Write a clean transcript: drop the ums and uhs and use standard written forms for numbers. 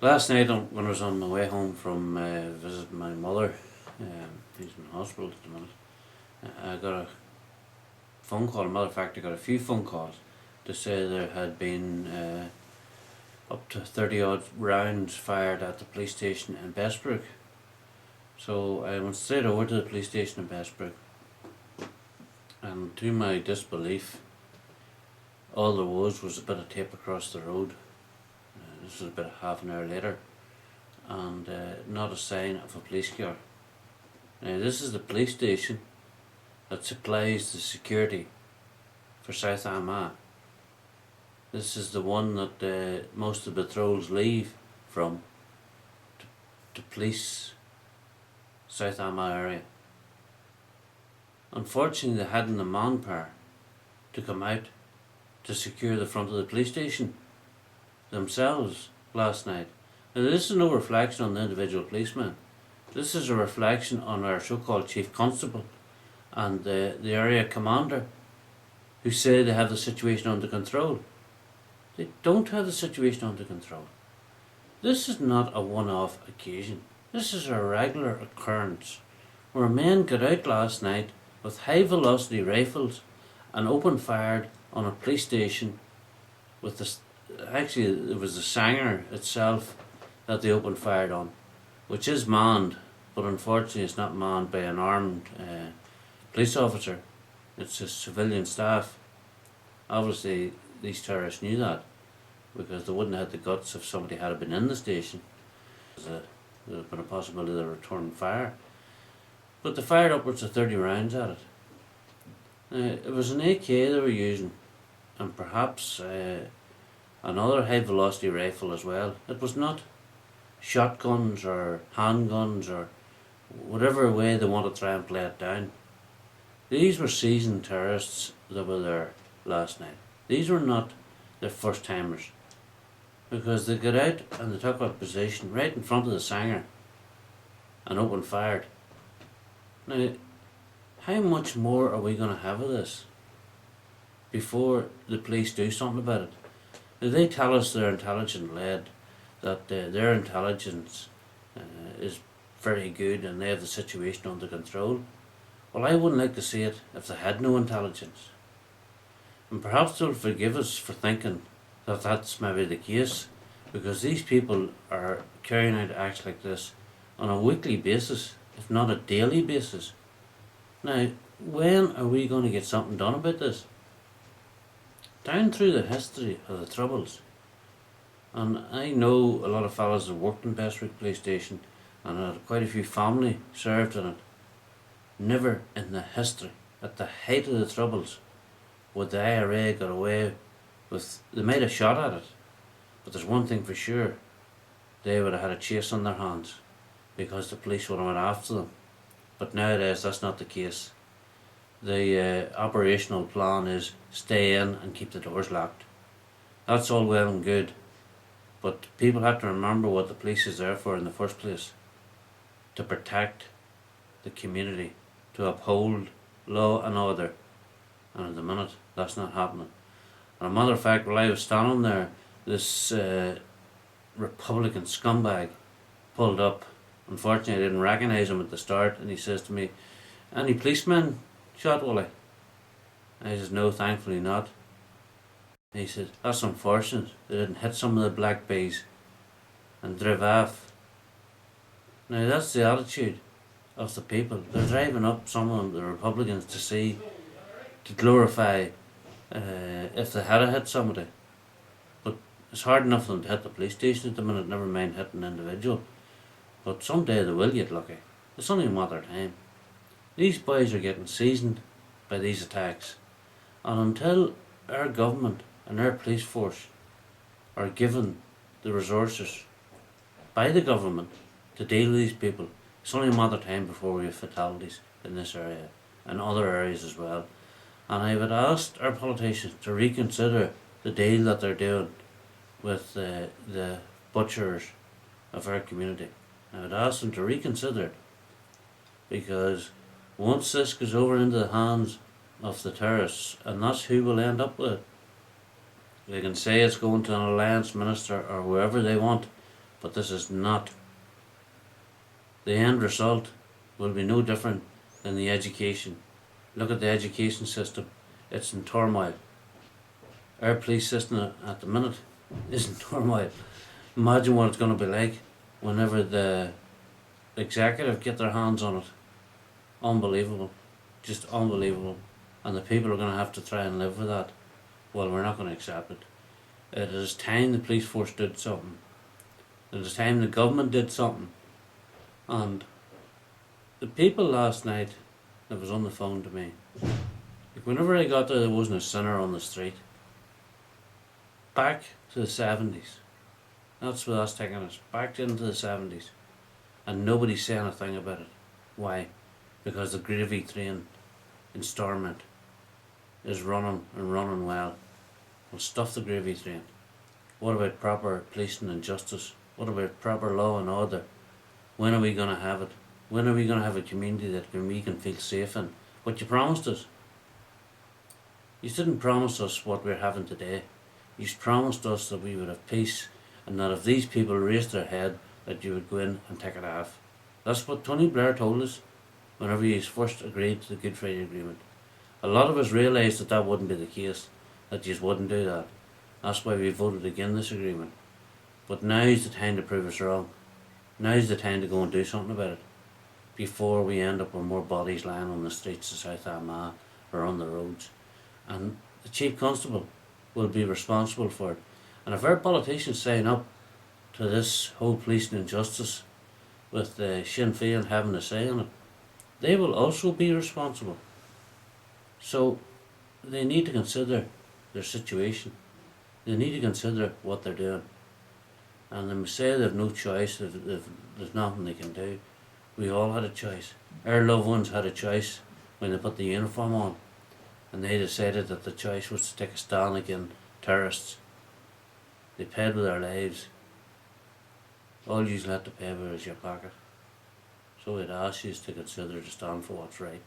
Last night when I was on my way home from visiting my mother, who's in hospital at the minute, I got a phone call. Matter of fact, I got a few phone calls to say there had been up to 30 odd rounds fired at the police station in Bessbrook. So I went straight over to the police station in Bessbrook, and to my disbelief, all there was a bit of tape across the road. This was about half an hour later, and not a sign of a police car. Now, this is the police station that supplies the security for South Armagh. This is the one that most of the patrols leave from to police South Armagh area. Unfortunately, they hadn't the manpower to come out to secure the front of the police station themselves last night. Now, this is no reflection on the individual policeman. This is a reflection on our so-called chief constable and the area commander, who say they have the situation under control. They don't have the situation under control. This is not a one-off occasion. This is a regular occurrence where men got out last night with high-velocity rifles and opened fire on a police station with the actually it was the Sanger itself that they opened fire on, which is manned, but unfortunately it's not manned by an armed police officer. It's a civilian staff. Obviously these terrorists knew that, because they wouldn't have had the guts if somebody had been in the station. There would have been a possibility of returning fire. But they fired upwards of 30 rounds at it. It was an AK they were using, and perhaps another high velocity rifle as well. It was not shotguns or handguns or whatever way they want to try and play it down. These were seasoned terrorists that were there last night. These were not the first timers, because they got out and they took up position right in front of the Sanger and opened fire. Now, how much more are we going to have of this before the police do something about it? They tell us they're intelligent led, that their intelligence is very good and they have the situation under control. Well, I wouldn't like to see it if they had no intelligence. And perhaps they'll forgive us for thinking that that's maybe the case, because these people are carrying out acts like this on a weekly basis, if not a daily basis. Now, when are we going to get something done about this? Down through the history of the Troubles, and I know a lot of fellas that worked in Bessbrook Police Station, and had quite a few family served in it. Never in the history, at the height of the Troubles, would the IRA got away with. They might have shot at it, but there's one thing for sure: they would have had a chase on their hands, because the police would have went after them. But nowadays that's not the case. The operational plan is stay in and keep the doors locked. That's all well and good, but people have to remember what the police is there for in the first place: to protect the community, to uphold law and order. And at the minute, that's not happening. And a matter of fact, while I was standing there, this Republican scumbag pulled up. Unfortunately, I didn't recognise him at the start, and he says to me, "Any policemen shot, Willie?" And I says, "No, thankfully not." And he said, "That's unfortunate. They didn't hit some of the black bees and drive off." Now, that's the attitude of the people. They're driving up, some of them, the Republicans, to glorify if they had hit somebody. But it's hard enough for them to hit the police station at the minute, never mind hitting an individual. But someday they will get lucky. It's only a matter of time. These boys are getting seasoned by these attacks, and until our government and our police force are given the resources by the government to deal with these people, it's only a matter of time before we have fatalities in this area and other areas as well. And I would ask our politicians to reconsider the deal that they're doing with the butchers of our community. I would ask them to reconsider it, because once this goes over into the hands of the terrorists, and that's who will end up with it. They can say it's going to an alliance minister or whoever they want, but this is not. The end result will be no different than the education. Look at the education system. It's in turmoil. Our police system at the minute is in turmoil. Imagine what it's going to be like whenever the executive get their hands on it. Unbelievable. Just unbelievable. And the people are going to have to try and live with that. Well, we're not going to accept it. It is time the police force did something. It is time the government did something. And the people last night that was on the phone to me, like whenever I got there wasn't a sinner on the street. Back to the 70s. That's where that's taking us. Back into the 70s. And nobody's saying a thing about it. Why? Because the gravy train in Stormont is running and running well. Well, stuff the gravy train. What about proper policing and justice? What about proper law and order? When are we going to have it? When are we going to have a community that we can feel safe in? What you promised us. You didn't promise us what we're having today. You promised us that we would have peace, and that if these people raised their head, that you would go in and take it off. That's what Tony Blair told us whenever he first agreed to the Good Friday Agreement. A lot of us realised that that wouldn't be the case, that you wouldn't do that. That's why we voted against this agreement. But now's the time to prove us wrong. Now's the time to go and do something about it, before we end up with more bodies lying on the streets of South Armagh or on the roads. And the Chief Constable will be responsible for it. And if our politicians sign up to this whole policing and justice with Sinn Féin having a say on it, they will also be responsible. So they need to consider their situation. They need to consider what they're doing. And they say they have no choice, there's nothing they can do. We all had a choice. Our loved ones had a choice when they put the uniform on, and they decided that the choice was to take a stand against terrorists. They paid with their lives. All you had to pay with is your pocket. So we'd ask you to consider to stand for what's right.